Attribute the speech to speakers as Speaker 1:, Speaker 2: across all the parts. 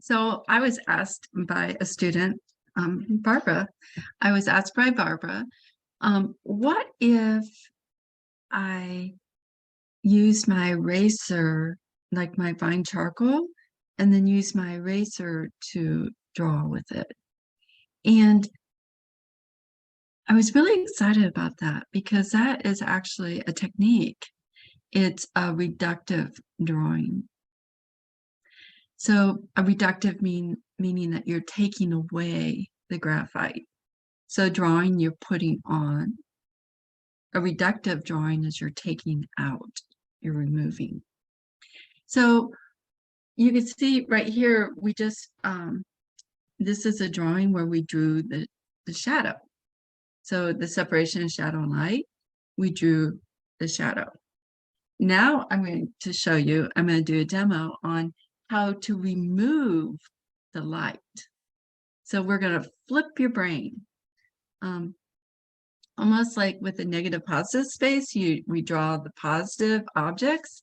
Speaker 1: So I was asked by a student, Barbara, I was asked by Barbara, what if I used my eraser, like my fine charcoal, and then use my eraser to draw with it? And I was really excited about that because that is actually a technique. It's a reductive drawing. So a reductive meaning that you're taking away the graphite. So drawing, you're putting on. A reductive drawing is you're taking out, you're removing. So you can see right here, we just, this is a drawing where we drew the shadow. So the separation of shadow and light, we drew the shadow. Now I'm going to show you, I'm going to do a demo on how to remove the light. So we're going to flip your brain. Almost like with the negative positive space, we draw the positive objects,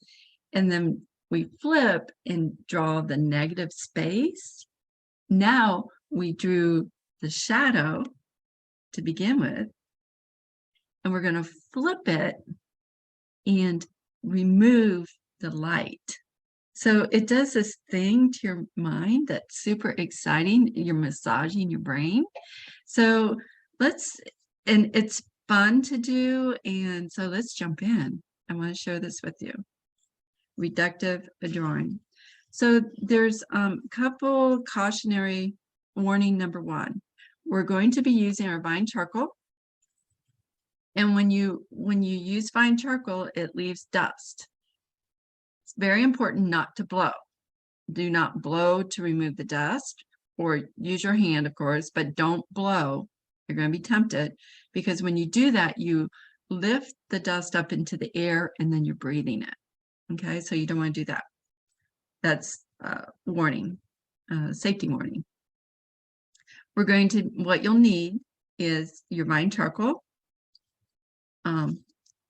Speaker 1: and then we flip and draw the negative space. Now we drew the shadow to begin with, and we're going to flip it and remove the light. So it does this thing to your mind that's super exciting. You're massaging your brain. So and it's fun to do. And so let's jump in. I want to share this with you. Reductive drawing. So there's a couple cautionary warning. Number one, we're going to be using our fine charcoal. And when you use fine charcoal, it leaves dust. It's very important not to blow. Do not blow to remove the dust, or use your hand, of course, but don't blow. You're going to be tempted, because when you do that, you lift the dust up into the air and then you're breathing it. Okay, so you don't want to do that. That's warning, safety warning. What you'll need is your fine charcoal.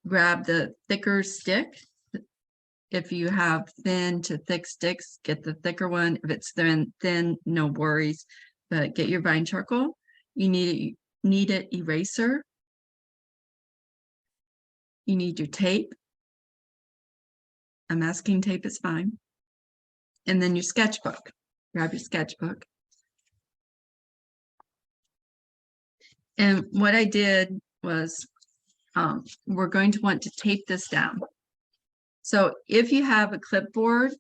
Speaker 1: Grab the thicker stick. If you have thin to thick sticks, get the thicker one. If it's thin, no worries, but get your fine charcoal. You need an eraser. You need your tape. A masking tape is fine. And then your sketchbook. Grab your sketchbook. And what I did was, we're going to want to tape this down. So if you have a clipboard,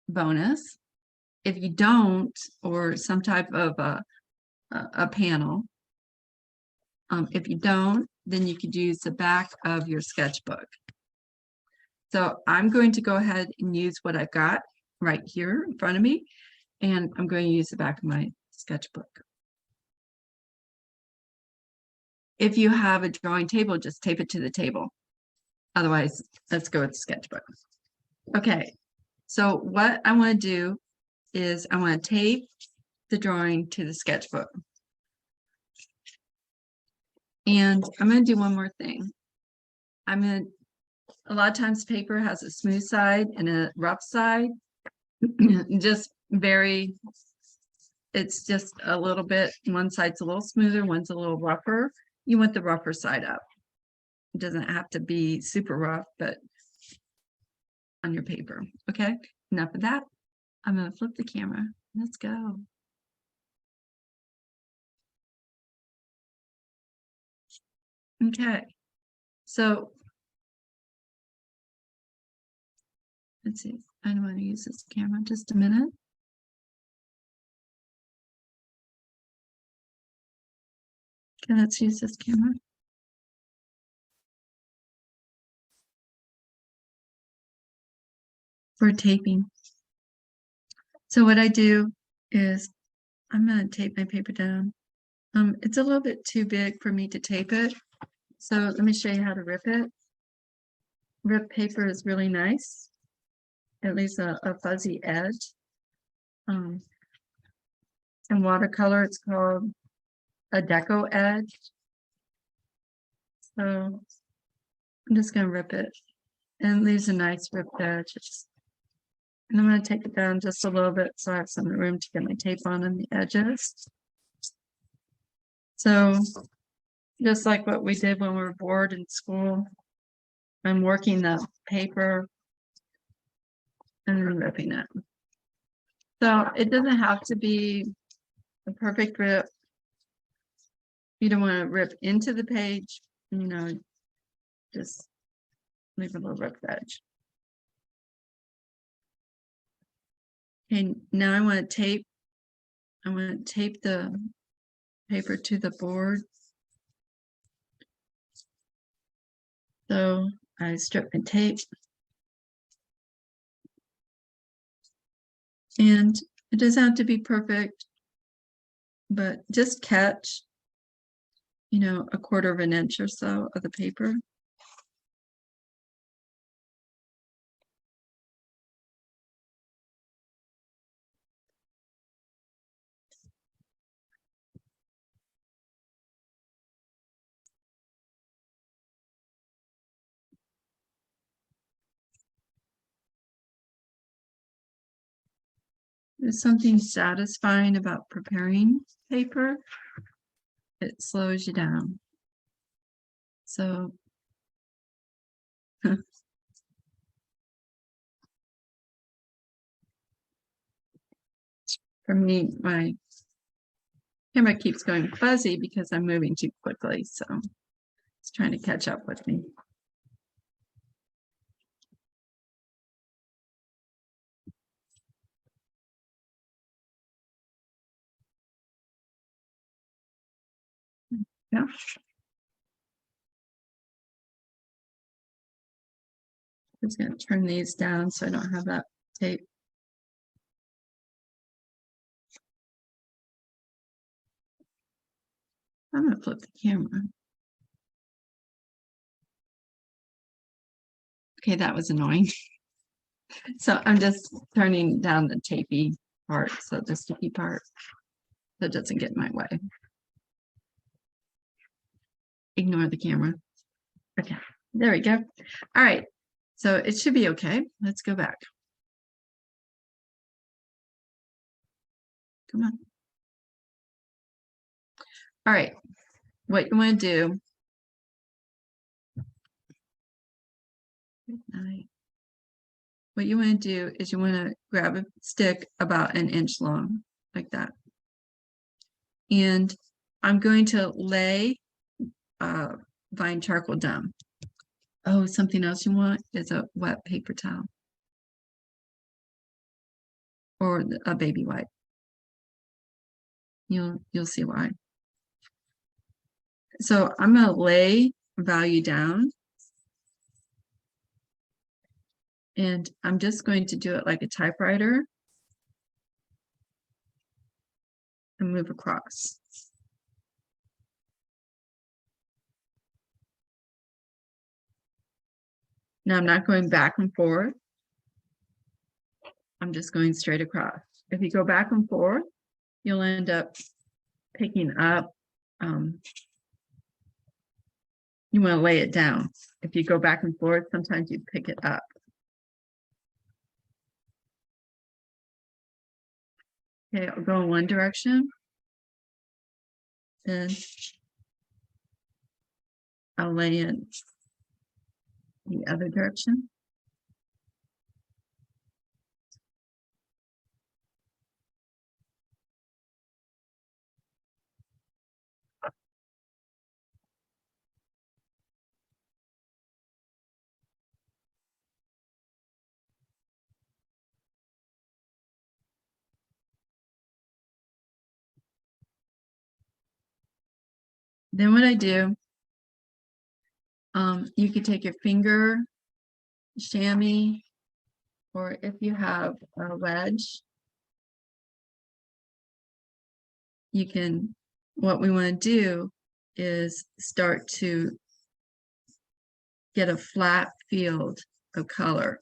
Speaker 1: bonus. If you don't, or some type of a panel, if you don't, then you could use the back of your sketchbook. So I'm going to go ahead and use what I've got right here in front of me, and I'm going to use the back of my sketchbook. If you have a drawing table, just tape it to the table. Otherwise, let's go with the sketchbook. Okay, so what I want to do is I want to tape the drawing to the sketchbook. And I'm going to do one more thing. A lot of times paper has a smooth side and a rough side. It's just a little bit, one side's a little smoother, one's a little rougher. You want the rougher side up. It doesn't have to be super rough, but on your paper. Okay, enough of that. I'm going to flip the camera. Let's go. Okay, so let's see. I don't want to use this camera just a minute. Okay, let's use this camera. For taping. So what I do is I'm going to tape my paper down. It's a little bit too big for me to tape it. So let me show you how to rip it. Rip paper is really nice. At least a fuzzy edge. In watercolor, it's called a deco edge. So I'm just going to rip it, and it leaves a nice ripped edge. And I'm going to take it down just a little bit so I have some room to get my tape on the edges. So just like what we did when we were bored in school, I'm working the paper and then ripping it. So it doesn't have to be a perfect rip. You don't want to rip into the page, you know, just leave a little rip edge. Okay, now I want to tape the paper to the board. So I strip my tape. And it doesn't have to be perfect, but just catch, you know, 1/4 of an inch or so of the paper. There's something satisfying about preparing paper. It slows you down. So for me, my camera keeps going fuzzy because I'm moving too quickly. So it's trying to catch up with me. Yeah. I'm just going to turn these down so I don't have that tape. I'm going to flip the camera. Okay, that was annoying. So I'm just turning down the tapey part, so the sticky part, so it doesn't get in my way. Ignore the camera. Okay, there we go. All right, so it should be okay. Let's go back. Come on. All right, what you want to do. What you want to do is you want to grab a stick about 1 inch long, like that. And I'm going to lay vine charcoal down. Oh, something else you want is a wet paper towel or a baby wipe. You'll see why. So I'm going to lay value down. And I'm just going to do it like a typewriter and move across. Now I'm not going back and forth. I'm just going straight across. If you go back and forth, you'll end up picking up. You want to lay it down. If you go back and forth, sometimes you pick it up. Okay, I'll go in one direction. Then I'll lay in the other direction. Then what I do, you could take your finger, chamois, or if you have a wedge, you can, what we want to do is start to get a flat field of color.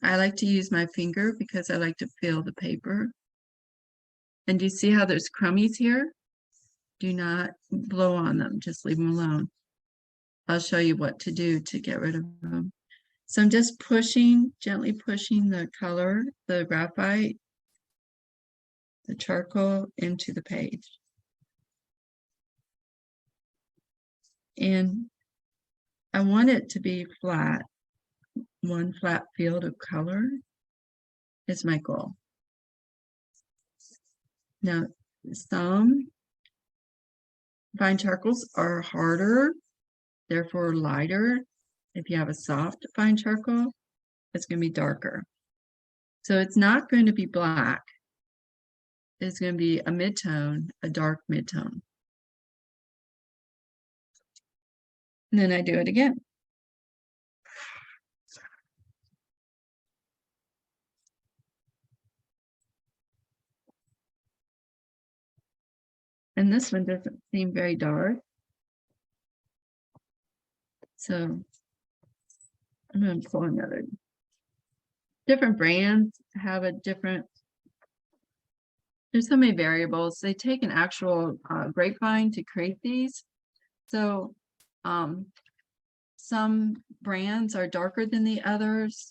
Speaker 1: I like to use my finger because I like to feel the paper. And do you see how there's crummies here? Do not blow on them, just leave them alone. I'll show you what to do to get rid of them. So I'm just gently pushing the color, the graphite, the charcoal into the page. And I want it to be flat. One flat field of color is my goal. Now, some fine charcoals are harder, therefore lighter. If you have a soft fine charcoal, it's going to be darker. So it's not going to be black. It's going to be a mid-tone, a dark mid-tone. And then I do it again. And this one doesn't seem very dark. So I'm going to pull another. Different brands have a different, there's so many variables. They take an actual grapevine to create these. So some brands are darker than the others,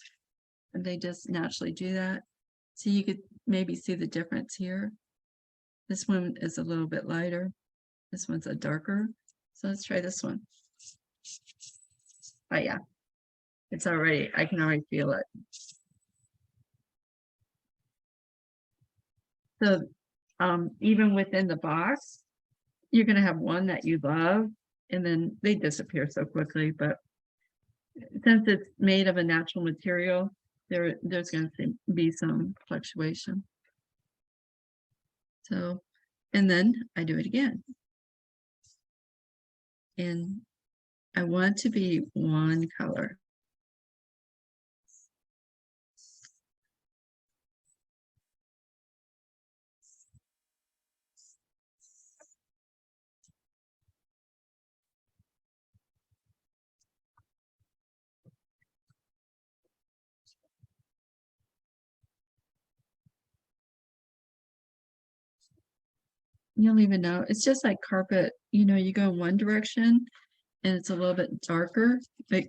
Speaker 1: and they just naturally do that. So you could maybe see the difference here. This one is a little bit lighter. This one's a darker. So let's try this one. Oh yeah, it's already, I can already feel it. So even within the box, you're going to have one that you love, and then they disappear so quickly. But since it's made of a natural material, there's going to be some fluctuation. So, and then I do it again. And I want to be one color. You don't even know. It's just like carpet. You know, you go in one direction and it's a little bit darker, but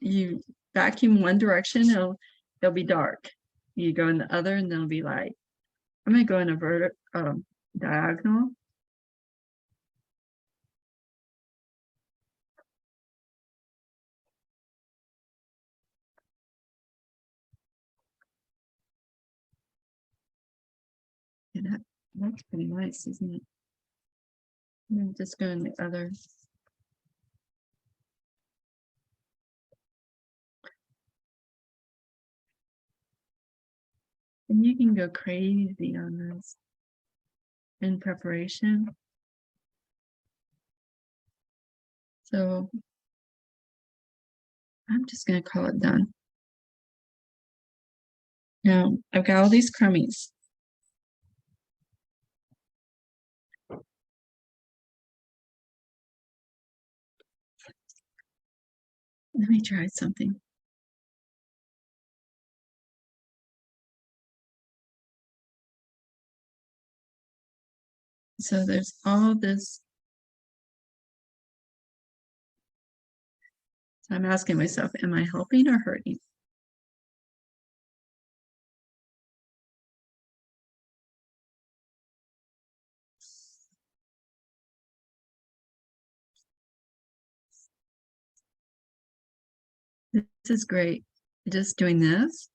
Speaker 1: you vacuum one direction, it'll be dark. You go in the other and they'll be light. I'm gonna go in a diagonal. Yeah, that's pretty nice, isn't it? I'm just going the other. And you can go crazy on this in preparation. So I'm just going to call it done. Now I've got all these crummies. Let me try something. So there's all this. So I'm asking myself, am I helping or hurting? This is great. Just doing this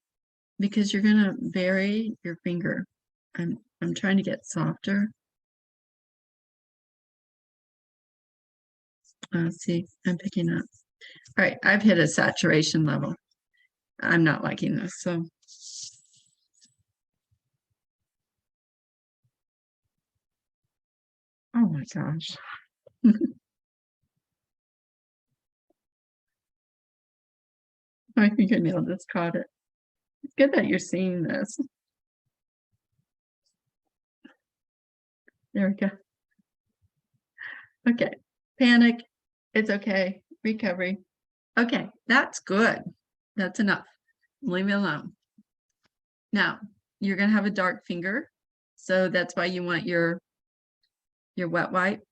Speaker 1: because you're going to vary your finger. I'm trying to get softer. See, I'm picking up. All right, I've hit a saturation level. I'm not liking this, so. Oh my gosh. My fingernail just caught it. It's good that you're seeing this. There we go. Okay, panic. It's okay. Recovery. Okay, that's good. That's enough. Leave me alone. Now, you're going to have a dark finger. So that's why you want your wet wipe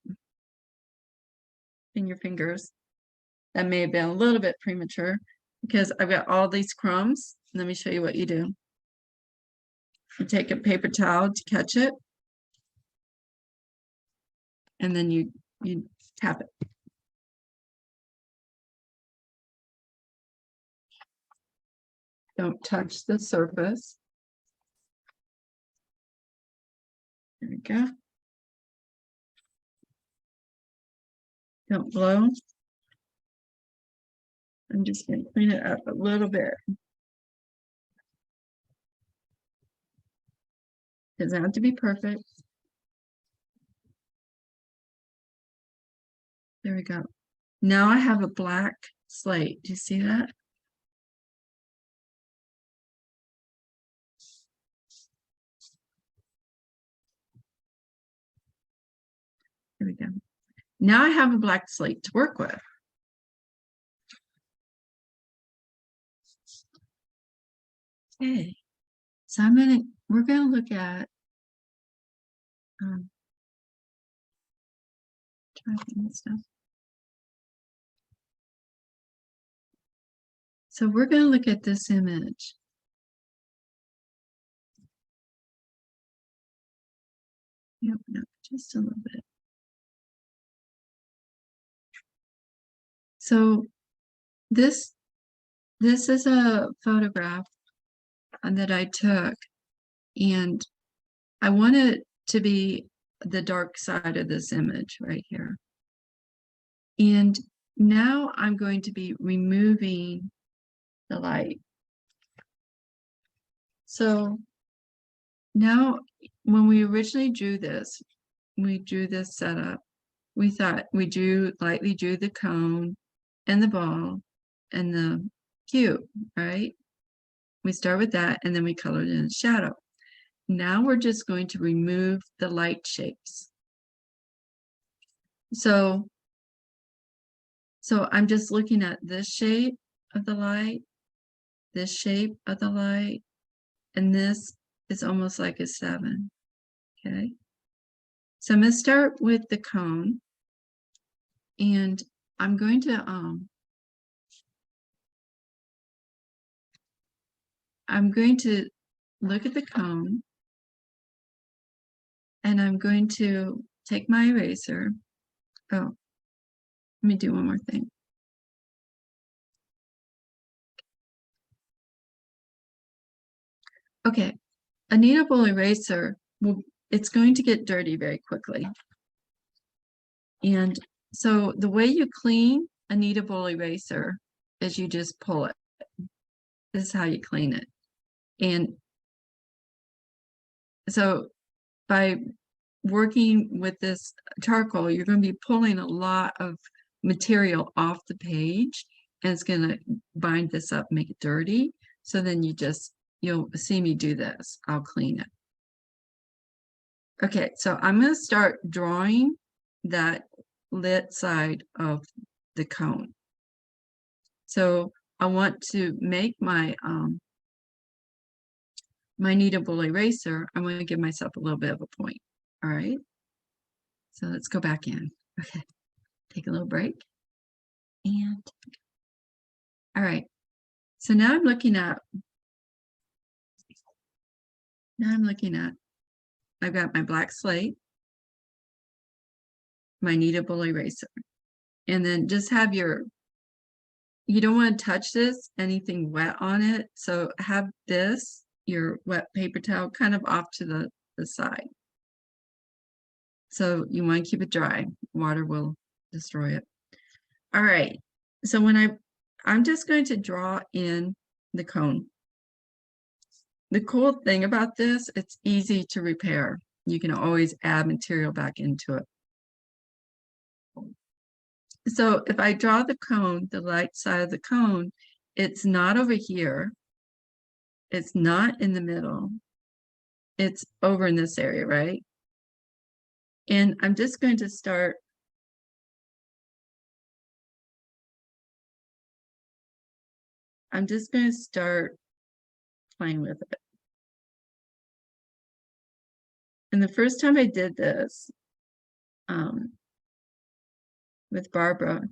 Speaker 1: in your fingers. That may have been a little bit premature. because I've got all these crumbs. Let me show you what you do. You take a paper towel to catch it, and then you tap it. Don't touch the surface. There we go. Don't blow. I'm just going to clean it up a little bit. Doesn't have to be perfect. There we go. Now I have a black slate. Do you see that? There we go. Now I have a black slate to work with. Okay. So we're gonna look at tracking and stuff. So we're gonna look at this image. Open up just a little bit. So this is a photograph that I took, and I want it to be the dark side of this image right here. And now I'm going to be removing the light. So now when we originally drew this, we drew this setup, we thought we lightly drew the cone and the ball and the cube, right? We start with that, and then we colored in a shadow. Now we're just going to remove the light shapes. So I'm just looking at this shape of the light, this shape of the light, and this is almost like a 7, okay? So I'm going to start with the cone, and I'm going to look at the cone, and I'm going to take my eraser. Oh, let me do one more thing. Okay, a kneadable eraser, it's going to get dirty very quickly. And so the way you clean a kneadable eraser is you just pull it. This is how you clean it. And so by working with this charcoal, you're going to be pulling a lot of material off the page, and it's going to bind this up, make it dirty. So then you'll see me do this. I'll clean it. Okay, so I'm going to start drawing that lit side of the cone. So I want to make my my kneadable eraser. I'm going to give myself a little bit of a point. All right. So let's go back in. Okay. Take a little break. And all right. So now I'm looking at I've got my black slate, my kneadable eraser, and then just have you don't want to touch this, anything wet on it. So have your wet paper towel kind of off to the side. So you want to keep it dry. Water will destroy it. All right. So I'm just going to draw in the cone. The cool thing about this, it's easy to repair. You can always add material back into it. So if I draw the cone, the light side of the cone, it's not over here. It's not in the middle. It's over in this area, right? And I'm just going to start playing with it. And the first time I did this with Barbara,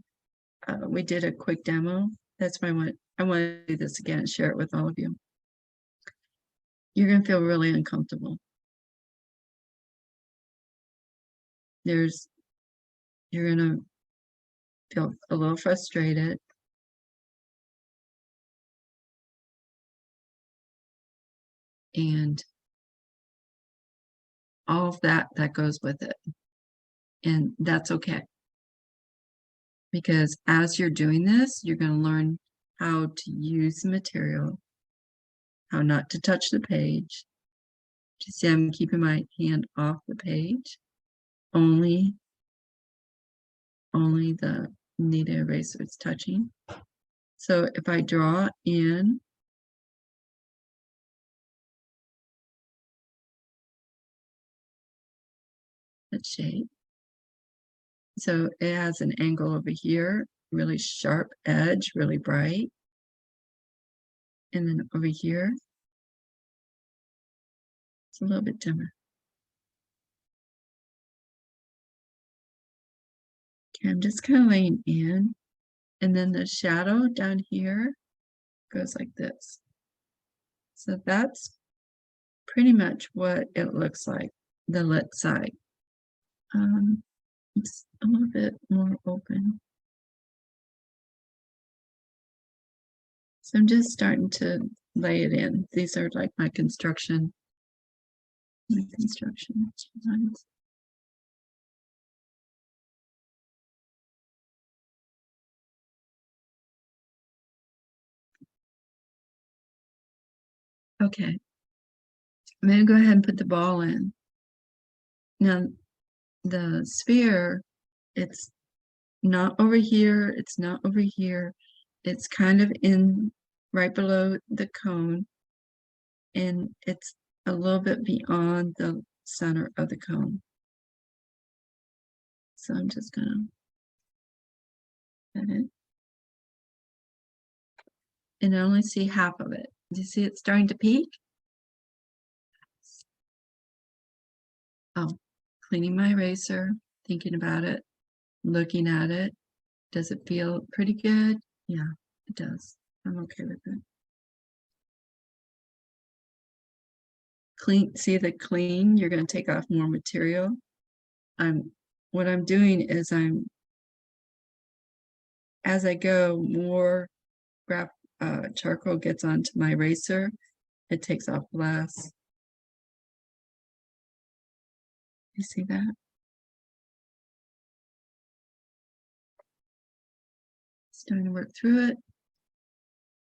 Speaker 1: we did a quick demo. That's why I went I want to do this again and share it with all of you. You're going to feel really uncomfortable. You're going to feel a little frustrated. And all of that goes with it. And that's okay. Because as you're doing this, you're going to learn how to use the material, how not to touch the page. You see, I'm keeping my hand off the page. Only the kneaded eraser is touching. So if I draw in that shape, so it has an angle over here, really sharp edge, really bright. And then over here, it's a little bit dimmer. Okay, I'm just kind of laying in. And then the shadow down here goes like this. So that's pretty much what it looks like, the lit side. It's a little bit more open. So I'm just starting to lay it in. These are like my construction designs. Okay, I'm going to go ahead and put the ball in. Now, the sphere, it's not over here, it's not over here. It's kind of in right below the cone, and it's a little bit beyond the center of the cone. So I'm just gonna set it. And I only see half of it. Do you see it starting to peak? Oh, cleaning my eraser, thinking about it, looking at it. Does it feel pretty good? Yeah, it does. I'm okay with it. Clean, see the clean, you're going to take off more material. What I'm doing is as I go, more charcoal gets onto my eraser, it takes off less. You see that? Starting to work through it.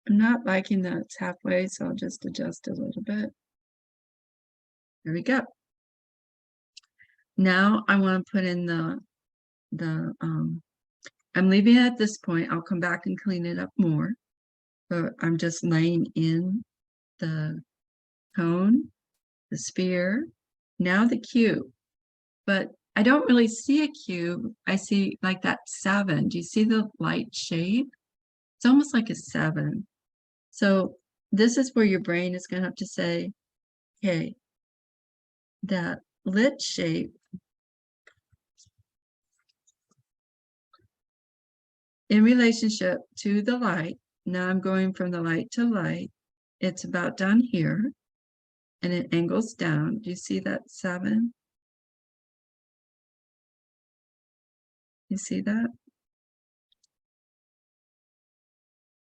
Speaker 1: I'm not liking that it's halfway, so I'll just adjust it a little bit. There we go. Now I want to put in I'm leaving it at this point. I'll come back and clean it up more. But I'm just laying in the cone, the sphere, now the cube. But I don't really see a cube. I see like that 7. Do you see the light shape? It's almost like a 7. So this is where your brain is going to have to say, okay, that lit shape in relationship to the light. Now I'm going from the light to light. It's about down here and it angles down. Do you see that 7? You see that?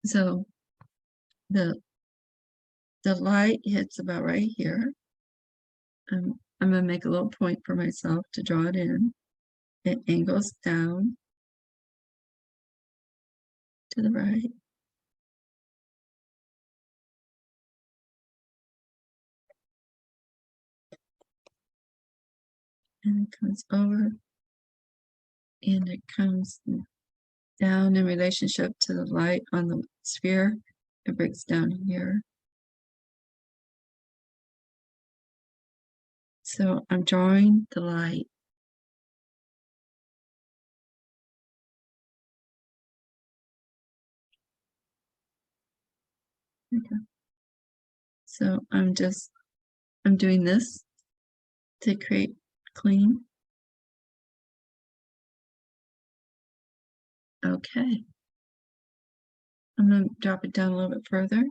Speaker 1: So the light hits about right here. I'm going to make a little point for myself to draw it in. It angles down to the right. And it comes over. And it comes down in relationship to the light on the sphere. It breaks down here. So I'm drawing the light. Okay. So I'm doing this to create clean. Okay. I'm going to drop it down a little bit further.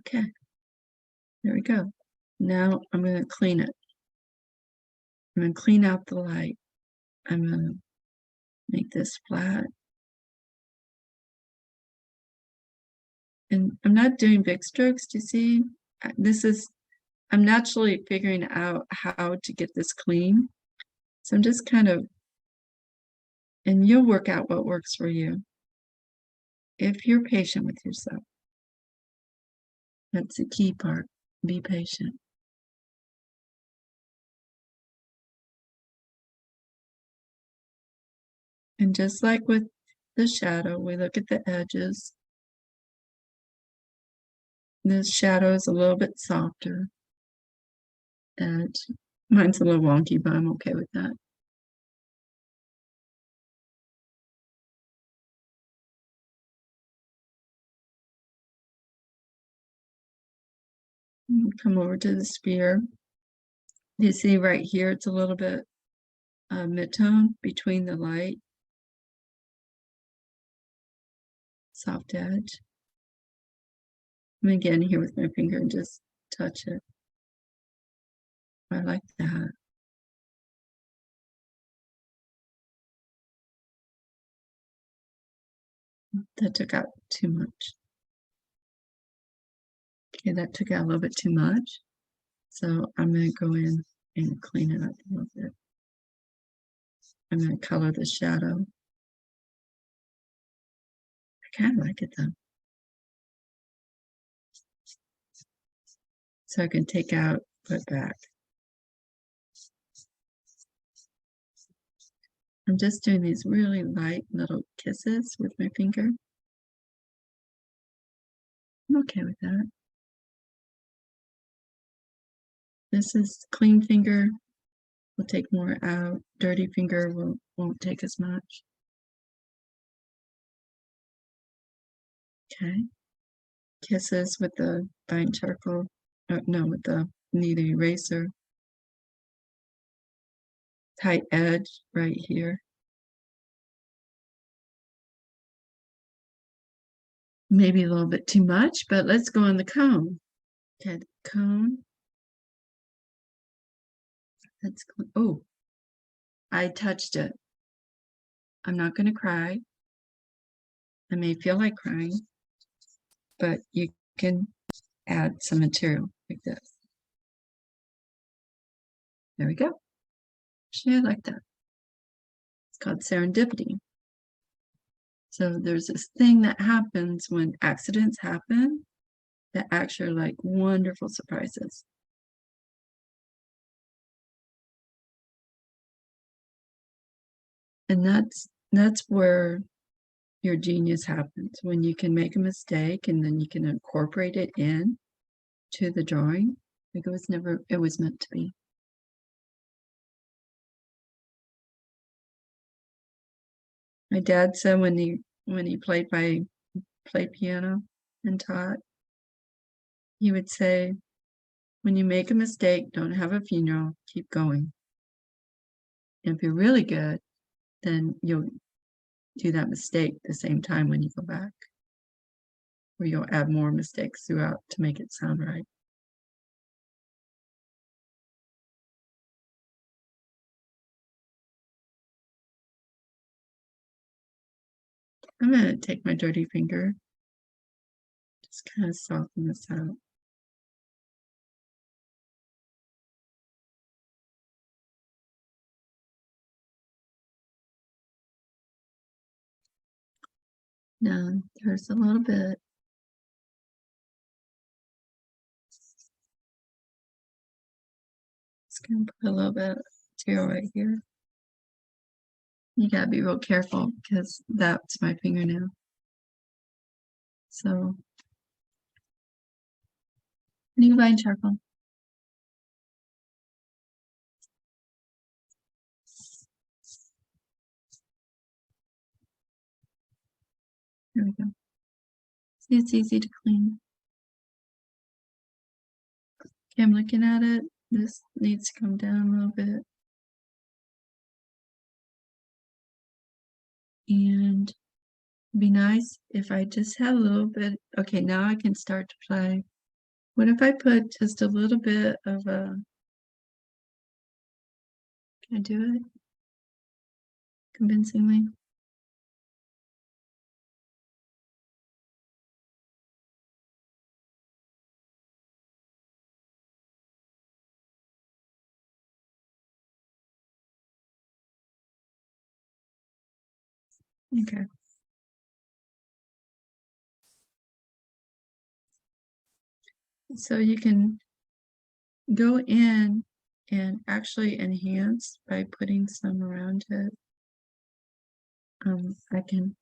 Speaker 1: Okay, there we go. Now I'm going to clean it. I'm going to clean out the light. I'm going to make this flat. And I'm not doing big strokes, do you see? I'm naturally figuring out how to get this clean. So I'm just kind of, and you'll work out what works for you. If you're patient with yourself. That's the key part. Be patient. And just like with the shadow, we look at the edges. This shadow is a little bit softer. And mine's a little wonky, but I'm okay with that. Come over to the sphere. You see right here, it's a little bit mid-tone between the light, soft edge. I'm going to get in here with my finger and just touch it. I like that. That took out too much. Okay, that took out a little bit too much. So I'm going to go in and clean it up a little bit. I'm going to color the shadow. I kind of like it though. So I can take out, put back. I'm just doing these really light little kisses with my finger. I'm okay with that. This is clean finger. We'll take more out. Dirty finger won't take as much. Okay. Kisses with the fine charcoal. No, with the kneaded eraser. Tight edge right here. Maybe a little bit too much, but let's go on the cone. Okay, the cone. Let's go. Oh, I touched it. I'm not going to cry. I may feel like crying, but you can add some material like this. There we go. Yeah, like that. It's called serendipity. So there's this thing that happens when accidents happen that actually are like wonderful surprises. And that's where your genius happens, when you can make a mistake and then you can incorporate it in to the drawing. Like it was meant to be. My dad said when he played piano and taught, he would say, when you make a mistake, don't have a funeral, keep going. And if you're really good, then you'll do that mistake the same time when you go back. Or you'll add more mistakes throughout to make it sound right. I'm going to take my dirty finger, just kind of soften this out. Now, there's a little bit. Just going to put a little bit of material right here. You got to be real careful because that's my fingernail. So, you can find charcoal. There we go. It's easy to clean. Okay, I'm looking at it. This needs to come down a little bit. And it'd be nice if I just had a little bit. Okay, now I can start to play. What if I put just a little bit of a, can I do it convincingly? Okay. So you can go in and actually enhance by putting some around it. I can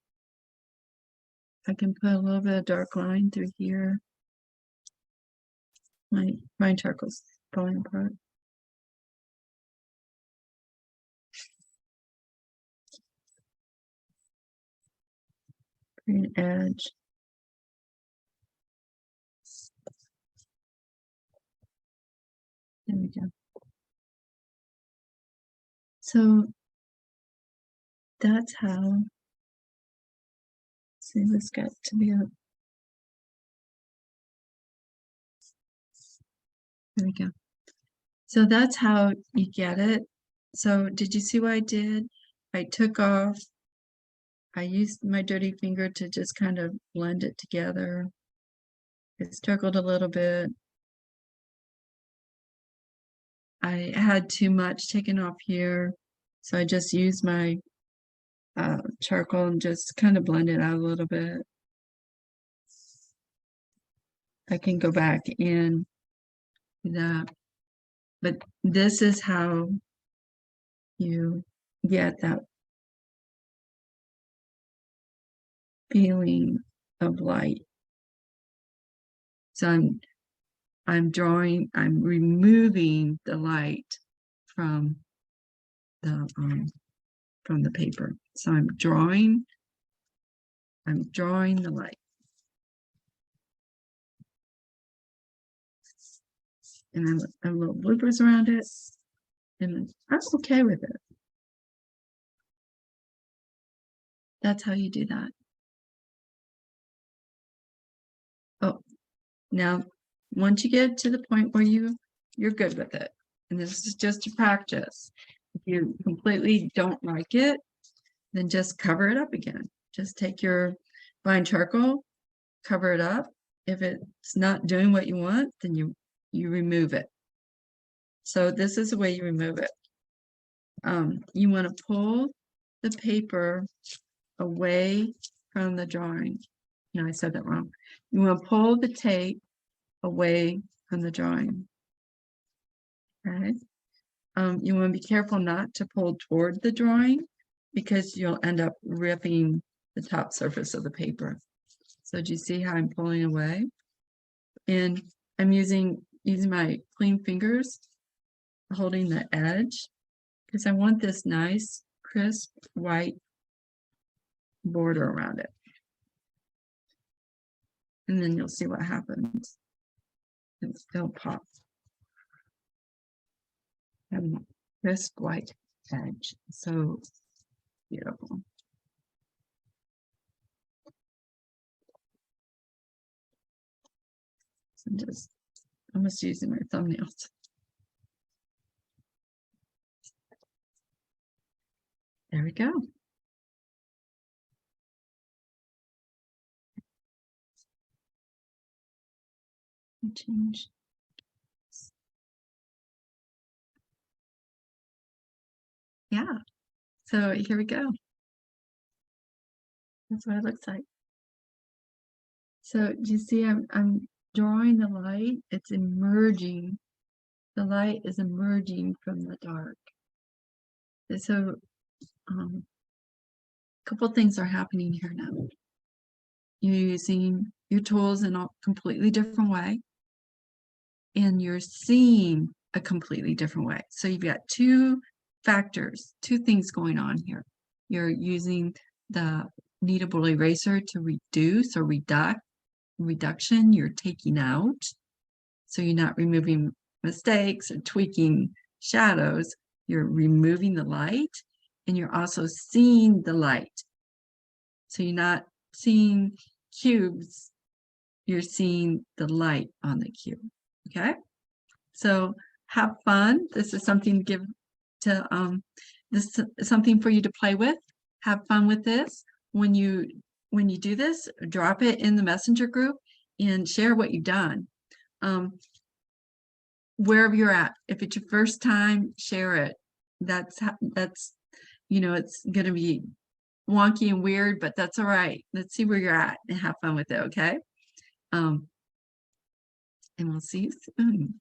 Speaker 1: put a little bit of dark line through here. My charcoal's falling apart. Green edge. There we go. So that's how. See, this got to be a. There we go. So that's how you get it. So did you see what I did? I took off. I used my dirty finger to just kind of blend it together. It struggled a little bit. I had too much taken off here, so I just used my charcoal and just kind of blend it out a little bit. I can go back in that, but this is how you get that feeling of light. So I'm removing the light from the paper. So I'm drawing the light. And I have little bloopers around it. And I'm okay with it. That's how you do that. Oh, now once you get to the point where you're good with it, and this is just to practice. If you completely don't like it, then just cover it up again. Just take your fine charcoal, cover it up. If it's not doing what you want, then you remove it. So this is the way you remove it. You want to pull the paper away from the drawing. No, I said that wrong. You want to pull the tape away from the drawing. Okay. You want to be careful not to pull toward the drawing because you'll end up ripping the top surface of the paper. So do you see how I'm pulling away? And I'm using my clean fingers, holding the edge, because I want this nice, crisp, white border around it. And then you'll see what happens. It'll pop. Having a crisp white edge. So beautiful. So I'm just using my thumbnails. There we go. Change. Yeah. So here we go. That's what it looks like. So you see, I'm drawing the light. It's emerging. The light is emerging from the dark. So a couple things are happening here now. You're using your tools in a completely different way, and you're seeing a completely different way. So you've got two factors, two things going on here. You're using the kneadable eraser to reduce or reduct reduction, you're taking out. So you're not removing mistakes or tweaking shadows. You're removing the light, and you're also seeing the light. So you're not seeing cubes, you're seeing the light on the cube. Okay, so have fun. This is something to give to this is something for you to play with. Have fun with this. When you do this, drop it in the messenger group and share what you've done. Wherever you're at, if it's your first time, share it. That's you know, it's gonna be wonky and weird, but that's all right. Let's see where you're at and have fun with it. Okay. And we'll see you soon.